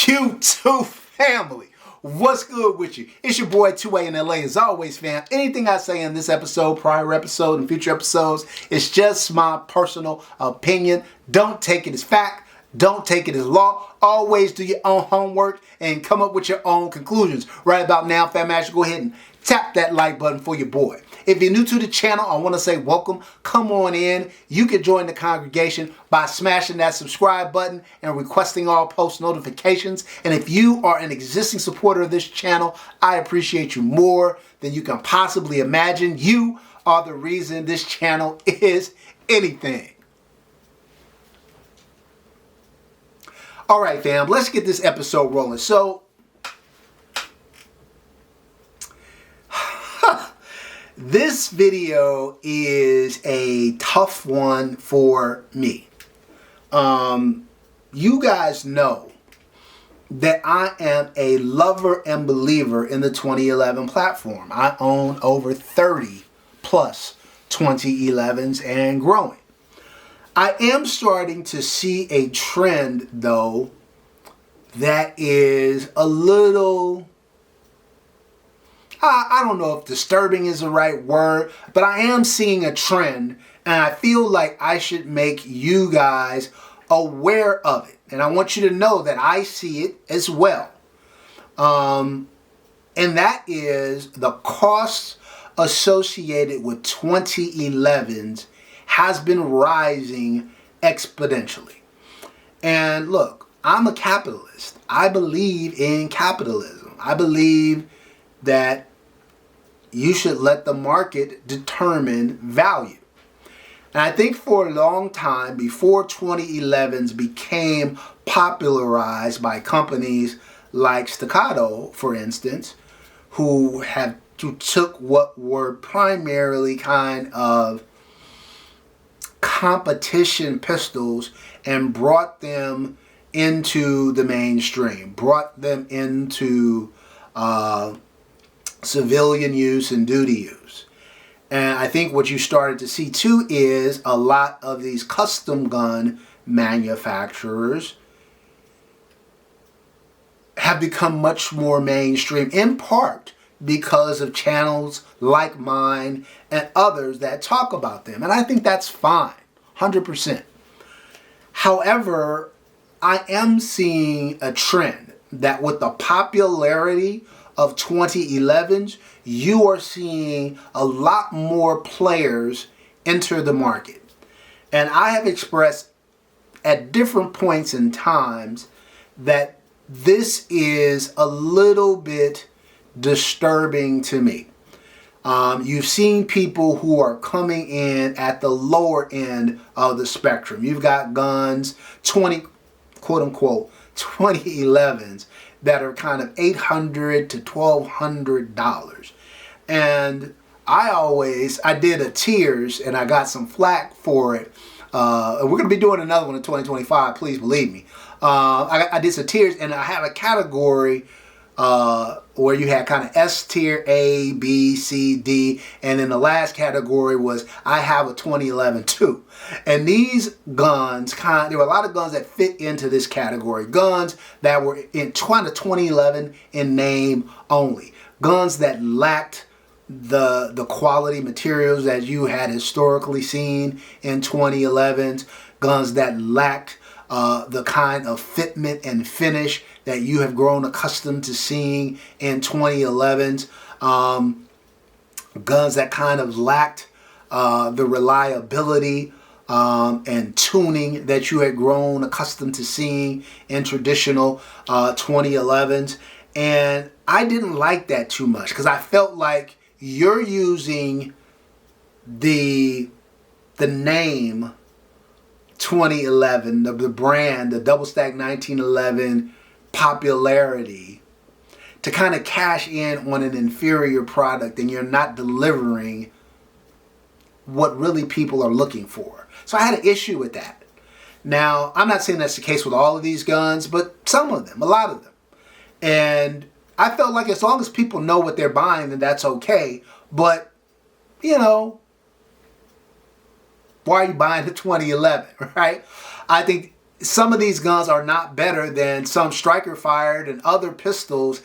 YouTube family, what's good with you? It's your boy 2A in LA. As always, fam, anything I say in this episode, prior episode, and future episodes, it's just my personal opinion. Don't take it as fact. Don't take it as law. Always do your own homework and come up with your own conclusions. Right about now, fam, I should go ahead and tap that like button for your boy. If you're new to the channel, I want to say welcome. Come on in. You can join the congregation by smashing that subscribe button and requesting all post notifications. And if you are an existing supporter of this channel, I appreciate you more than you can possibly imagine. You are the reason this channel is anything. All right, fam, let's get this episode rolling. So, this video is a tough one for me. You guys know that I am a lover and believer in the 2011 platform. I own over 30 plus 2011s and growing. I am starting to see a trend, though, that is a little, I don't know if disturbing is the right word, but I am seeing a trend, and I feel like I should make you guys aware of it. And I want you to know that I see it as well. And that is the costs associated with 2011s has been rising exponentially. And look, I'm a capitalist. I believe in capitalism. I believe that you should let the market determine value. And I think for a long time, before 2011s became popularized by companies like Staccato, for instance, who took what were primarily kind of competition pistols and brought them into the mainstream, brought them into civilian use and duty use. And I think what you started to see too is a lot of these custom gun manufacturers have become much more mainstream, in part because of channels like mine and others that talk about them. And I think that's fine, 100%. However, I am seeing a trend that with the popularity of 2011s, you are seeing a lot more players enter the market. And I have expressed at different points in times that this is a little bit disturbing to me. You've seen people who are coming in at the lower end of the spectrum. You've got guns, quote unquote, 2011s that are kind of $800 to $1,200. And I did a tiers and I got some flack for it. We're going to be doing another one in 2025, please believe me. I did some tiers and I had a category where you had kind of S tier, A, B, C, D, and then the last category was I have a 2011 too. And these guns, there were a lot of guns that fit into this category. Guns that were in 2011 in name only. Guns that lacked the quality materials that you had historically seen in 2011s. Guns that lacked the kind of fitment and finish that you have grown accustomed to seeing in 2011s. Guns that kind of lacked the reliability and tuning that you had grown accustomed to seeing in traditional 2011s. And I didn't like that too much because I felt like you're using the name 2011, the brand, the double stack 1911 popularity to kind of cash in on an inferior product, and you're not delivering what really people are looking for. So I had an issue with that. Now, I'm not saying that's the case with all of these guns, but some of them, a lot of them. And I felt like as long as people know what they're buying, then that's okay. But, you know, why are you buying the 2011, right? I think some of these guns are not better than some striker fired and other pistols,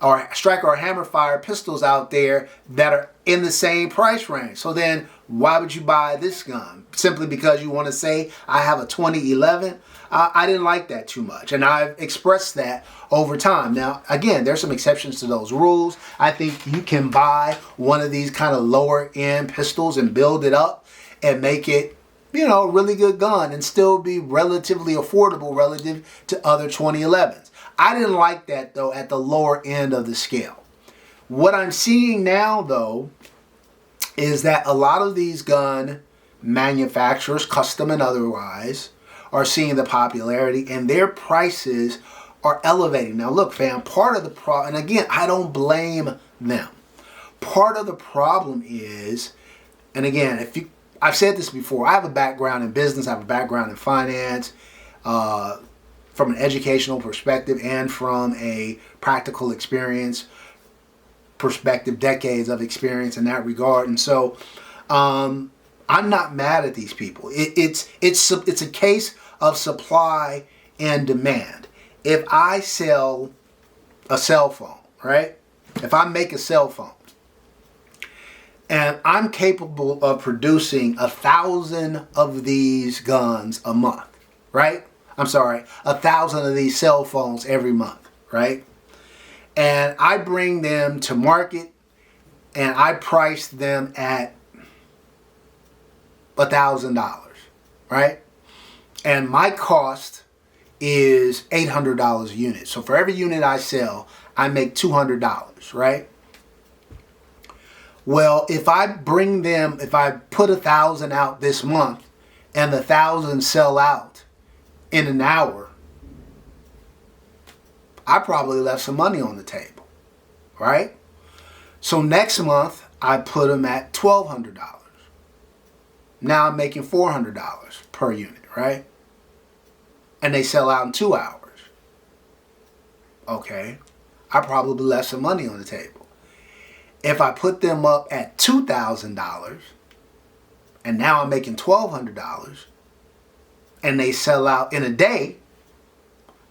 or striker or hammer fired pistols out there that are in the same price range. So then why would you buy this gun? Simply because you want to say, I have a 2011? I didn't like that too much, and I've expressed that over time. Now, again, there's some exceptions to those rules. I think you can buy one of these kind of lower end pistols and build it up and make it, you know, a really good gun and still be relatively affordable relative to other 2011s. I didn't like that, though, at the lower end of the scale. What I'm seeing now, though, is that a lot of these gun manufacturers, custom and otherwise, are seeing the popularity and their prices are elevating. Now, look, fam, part of the problem, and again, I don't blame them. Part of the problem is, and again, I've said this before, I have a background in business, I have a background in finance, from an educational perspective and from a practical experience perspective, decades of experience in that regard. And so I'm not mad at these people. It's a case of supply and demand. If I sell a cell phone, right? If I make a cell phone and I'm capable of producing 1,000 of these guns a month, right? I'm sorry, 1,000 of these cell phones every month, right? And I bring them to market and I price them at $1,000, right? And my cost is $800 a unit. So for every unit I sell, I make $200, right? Well, if I put 1,000 out this month and the 1,000 sell out in an hour, I probably left some money on the table, right? So next month, I put them at $1,200. Now I'm making $400 per unit, right? And they sell out in 2 hours. Okay, I probably left some money on the table. If I put them up at $2,000, and now I'm making $1,200, and they sell out in a day,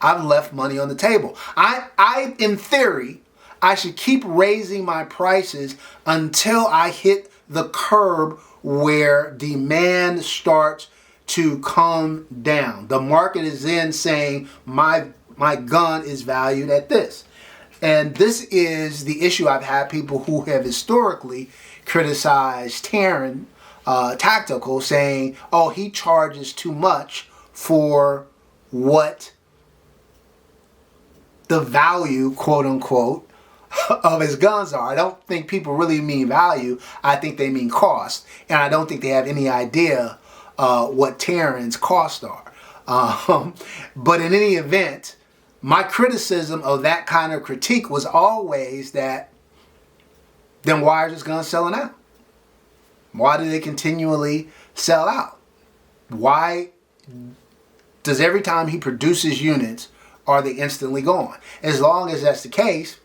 I've left money on the table. I in theory, I should keep raising my prices until I hit the curb where demand starts to come down. The market is then saying my gun is valued at this. And this is the issue I've had people who have historically criticized Taran Tactical, saying, oh, he charges too much for what the value, quote unquote, of his guns are. I don't think people really mean value. I think they mean cost. And I don't think they have any idea what Taran's costs are. But in any event, my criticism of that kind of critique was always that, then why are his guns selling out? Why do they continually sell out? Why does every time he produces units, are they instantly gone? As long as that's the case,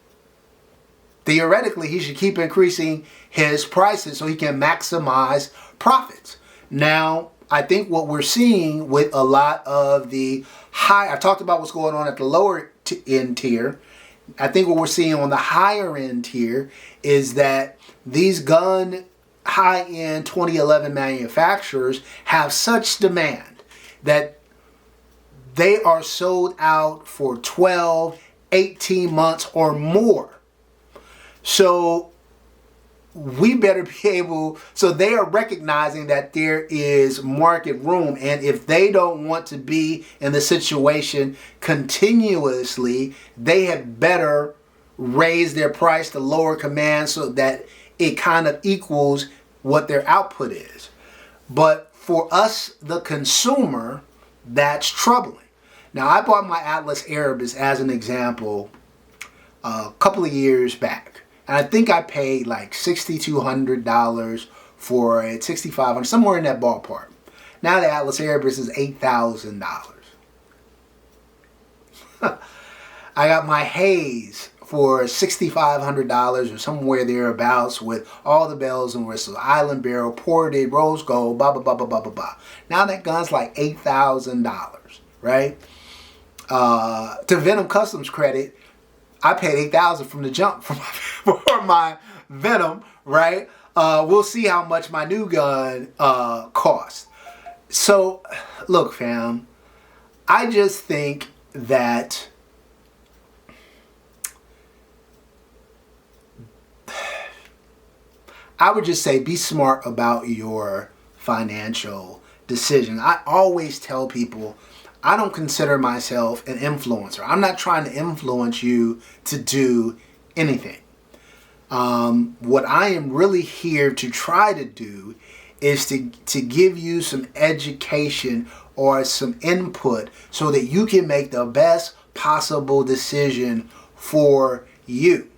theoretically, he should keep increasing his prices so he can maximize profits. Now, I think what we're seeing with a lot of the I talked about what's going on at the lower end tier. I think what we're seeing on the higher end tier is that these high-end 2011 manufacturers have such demand that they are sold out for 12, 18 months or more. So we better be able, so they are recognizing that there is market room, and if they don't want to be in the situation continuously, they had better raise their price to lower command so that it kind of equals what their output is. But for us, the consumer, that's troubling. Now, I bought my Atlas Erebus as an example a couple of years back. And I think I paid like $6,200 for it, $6,500, somewhere in that ballpark. Now the Atlas Erebus is $8,000. I got my Hayes for $6,500 or somewhere thereabouts with all the bells and whistles, island barrel, ported, rose gold, blah, blah, blah, blah, blah, blah, blah. Now that gun's like $8,000, right? To Venom Customs credit, I paid $8,000 from the jump for my Venom, right? We'll see how much my new gun costs. So, look, fam, I just think that I would just say be smart about your financial decisions. I always tell people I don't consider myself an influencer. I'm not trying to influence you to do anything. What I am really here to try to do is to give you some education or some input so that you can make the best possible decision for you.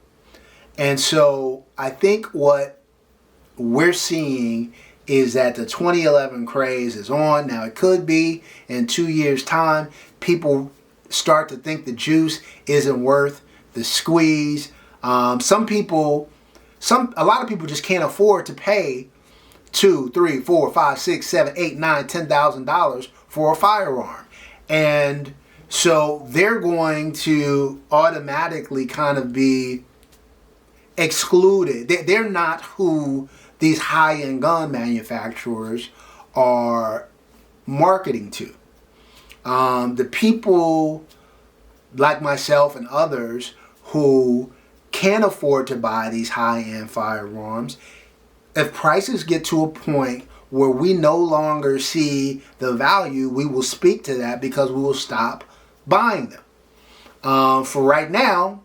And so I think what we're seeing is that the 2011 craze is on. Now it could be in 2 years' time, people start to think the juice isn't worth the squeeze. A lot of people just can't afford to pay $2, $3, $4, $5, $6, $7, $8, $9, $10,000 for a firearm. And so they're going to automatically kind of be excluded. They're not who these high-end gun manufacturers are marketing to. The people like myself and others who can afford to buy these high-end firearms, if prices get to a point where we no longer see the value, we will speak to that because we will stop buying them. For right now,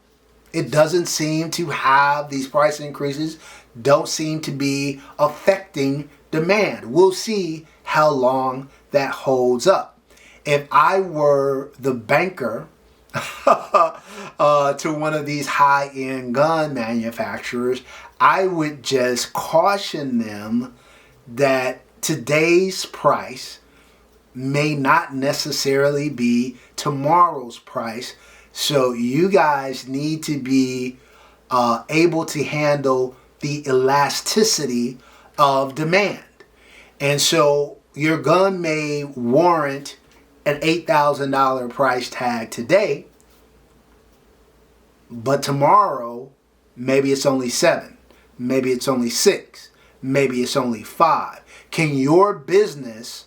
it doesn't seem to have, these price increases don't seem to be affecting demand. We'll see how long that holds up. If I were the banker to one of these high-end gun manufacturers, I would just caution them that today's price may not necessarily be tomorrow's price. So you guys need to be able to handle the elasticity of demand. And so your gun may warrant an $8,000 price tag today, but tomorrow maybe it's only 7, maybe it's only 6, maybe it's only 5. Can your business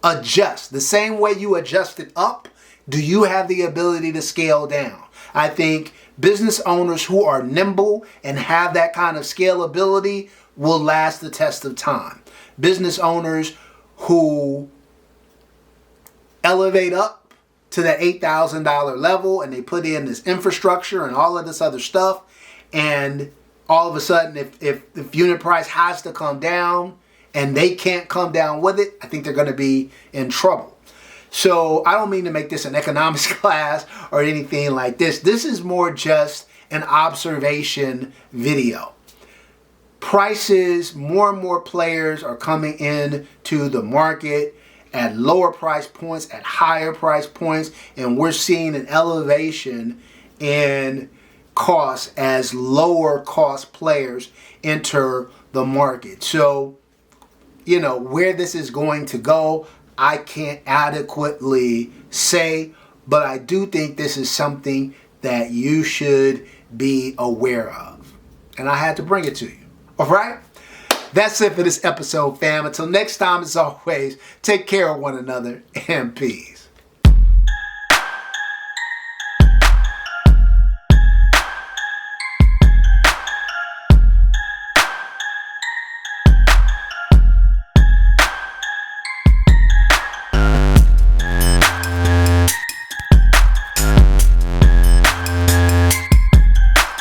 adjust the same way you adjusted up? Do you have the ability to scale down? I think business owners who are nimble and have that kind of scalability will last the test of time. Business owners who elevate up to that $8,000 level and they put in this infrastructure and all of this other stuff, and all of a sudden if unit price has to come down and they can't come down with it, I think they're going to be in trouble. So I don't mean to make this an economics class or anything like this. This is more just an observation video. Prices, more and more players are coming in to the market at lower price points, at higher price points, and we're seeing an elevation in costs as lower cost players enter the market. So, you know, where this is going to go, I can't adequately say, but I do think this is something that you should be aware of. And I had to bring it to you. All right? That's it for this episode, fam. Until next time, as always, take care of one another and peace.